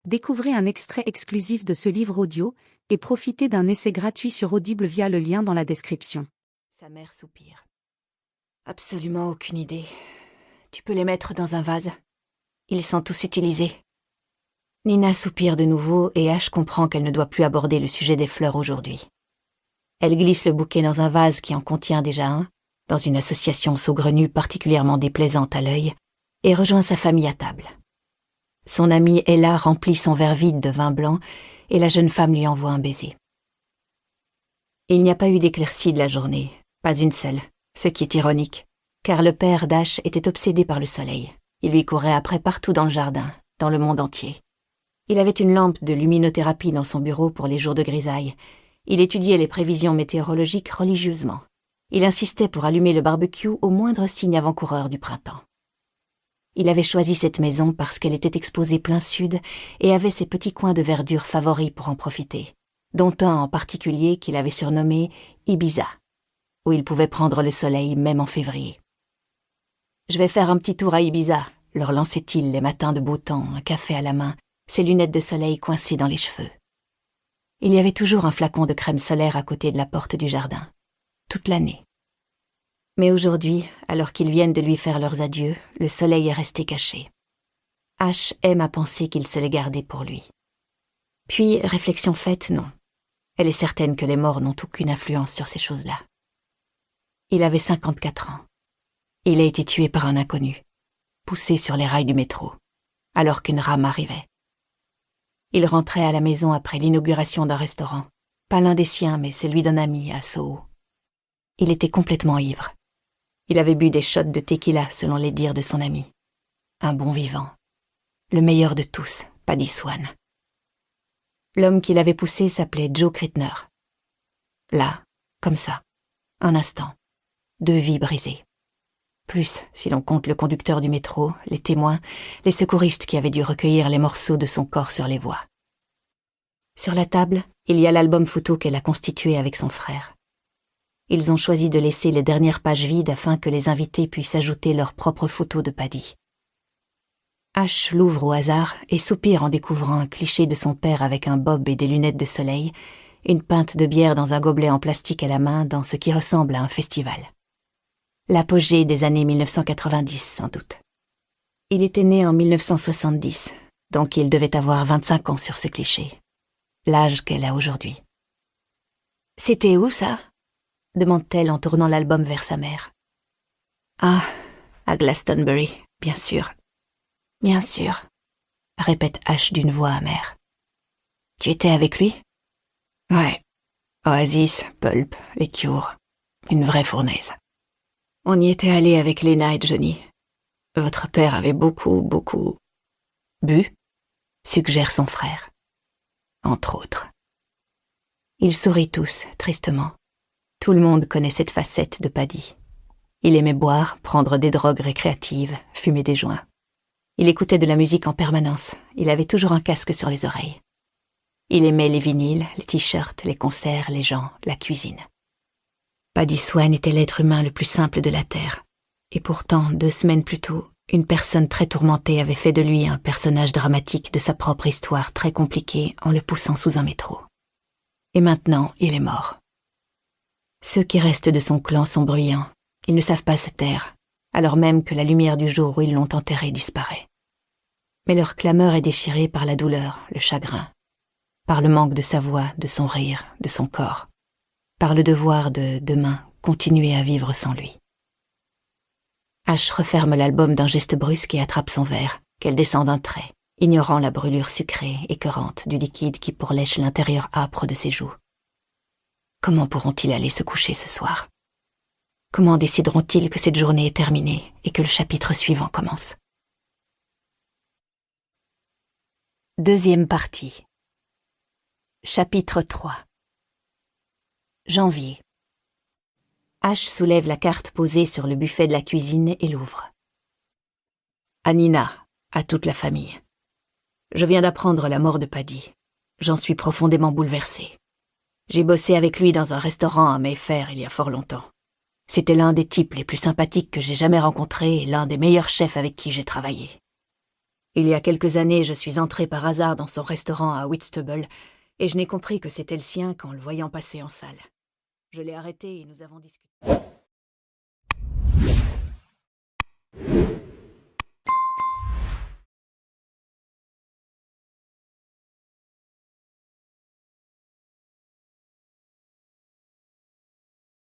Découvrez un extrait exclusif de ce livre audio et profitez d'un essai gratuit sur Audible via le lien dans la description. Sa mère soupire. Absolument aucune idée. Tu peux les mettre dans un vase. Ils sont tous utilisés. Nina soupire de nouveau et Ash comprend qu'elle ne doit plus aborder le sujet des fleurs aujourd'hui. Elle glisse le bouquet dans un vase qui en contient déjà un, dans une association saugrenue particulièrement déplaisante à l'œil, et rejoint sa famille à table. Son amie Ella remplit son verre vide de vin blanc et la jeune femme lui envoie un baiser. Il n'y a pas eu d'éclaircie de la journée, pas une seule, ce qui est ironique, car le père d'Ash était obsédé par le soleil. Il lui courait après partout dans le jardin, dans le monde entier. Il avait une lampe de luminothérapie dans son bureau pour les jours de grisaille. Il étudiait les prévisions météorologiques religieusement. Il insistait pour allumer le barbecue au moindre signe avant-coureur du printemps. Il avait choisi cette maison parce qu'elle était exposée plein sud et avait ses petits coins de verdure favoris pour en profiter, dont un en particulier qu'il avait surnommé Ibiza, où il pouvait prendre le soleil même en février. « Je vais faire un petit tour à Ibiza », leur lançait-il les matins de beau temps, un café à la main, ses lunettes de soleil coincées dans les cheveux. Il y avait toujours un flacon de crème solaire à côté de la porte du jardin, toute l'année. Mais aujourd'hui, alors qu'ils viennent de lui faire leurs adieux, le soleil est resté caché. Ash aime à penser qu'il se l'est gardé pour lui. Puis, réflexion faite, non. Elle est certaine que les morts n'ont aucune influence sur ces choses-là. Il avait 54 ans. Il a été tué par un inconnu, poussé sur les rails du métro, alors qu'une rame arrivait. Il rentrait à la maison après l'inauguration d'un restaurant, pas l'un des siens, mais celui d'un ami à Soho. Il était complètement ivre. Il avait bu des shots de tequila selon les dires de son ami. Un bon vivant. Le meilleur de tous, Paddy Swan. L'homme qui l'avait poussé s'appelait Joe Critner. Là, comme ça, un instant, 2 vies brisées. Plus, si l'on compte le conducteur du métro, les témoins, les secouristes qui avaient dû recueillir les morceaux de son corps sur les voies. Sur la table, il y a l'album photo qu'elle a constitué avec son frère. Ils ont choisi de laisser les dernières pages vides afin que les invités puissent ajouter leurs propres photos de Paddy. Ash l'ouvre au hasard et soupire en découvrant un cliché de son père avec un bob et des lunettes de soleil, une pinte de bière dans un gobelet en plastique à la main dans ce qui ressemble à un festival. L'apogée des années 1990, sans doute. Il était né en 1970, donc il devait avoir 25 ans sur ce cliché. L'âge qu'elle a aujourd'hui. « C'était où, ça ?» demande-t-elle en tournant l'album vers sa mère. « Ah, à Glastonbury, bien sûr. Bien sûr, » répète Ash d'une voix amère. « Tu étais avec lui ?»« Ouais. Oasis, Pulp, les Cures. Une vraie fournaise. On y était allé avec Lena et Johnny. Votre père avait beaucoup bu, suggère son frère. Entre autres. » Ils sourient tous, tristement. Tout le monde connaît cette facette de Paddy. Il aimait boire, prendre des drogues récréatives, fumer des joints. Il écoutait de la musique en permanence. Il avait toujours un casque sur les oreilles. Il aimait les vinyles, les t-shirts, les concerts, les gens, la cuisine. Paddy Swan était l'être humain le plus simple de la Terre. Et pourtant, 2 semaines plus tôt, une personne très tourmentée avait fait de lui un personnage dramatique de sa propre histoire très compliquée en le poussant sous un métro. Et maintenant, il est mort. Ceux qui restent de son clan sont bruyants. Ils ne savent pas se taire, alors même que la lumière du jour où ils l'ont enterré disparaît. Mais leur clameur est déchirée par la douleur, le chagrin, par le manque de sa voix, de son rire, de son corps, par le devoir de, demain, continuer à vivre sans lui. Ash referme l'album d'un geste brusque et attrape son verre, qu'elle descend d'un trait, ignorant la brûlure sucrée, écœurante du liquide qui pourlèche l'intérieur âpre de ses joues. Comment pourront-ils aller se coucher ce soir? Comment décideront-ils que cette journée est terminée et que le chapitre suivant commence? Deuxième partie. Chapitre 3. Janvier. Ash soulève la carte posée sur le buffet de la cuisine et l'ouvre. À Nina, à toute la famille. Je viens d'apprendre la mort de Paddy. J'en suis profondément bouleversée. J'ai bossé avec lui dans un restaurant à Mayfair il y a fort longtemps. C'était l'un des types les plus sympathiques que j'ai jamais rencontrés et l'un des meilleurs chefs avec qui j'ai travaillé. Il y a quelques années, je suis entrée par hasard dans son restaurant à Whitstable, et je n'ai compris que c'était le sien qu'en le voyant passer en salle. Je l'ai arrêté et nous avons discuté.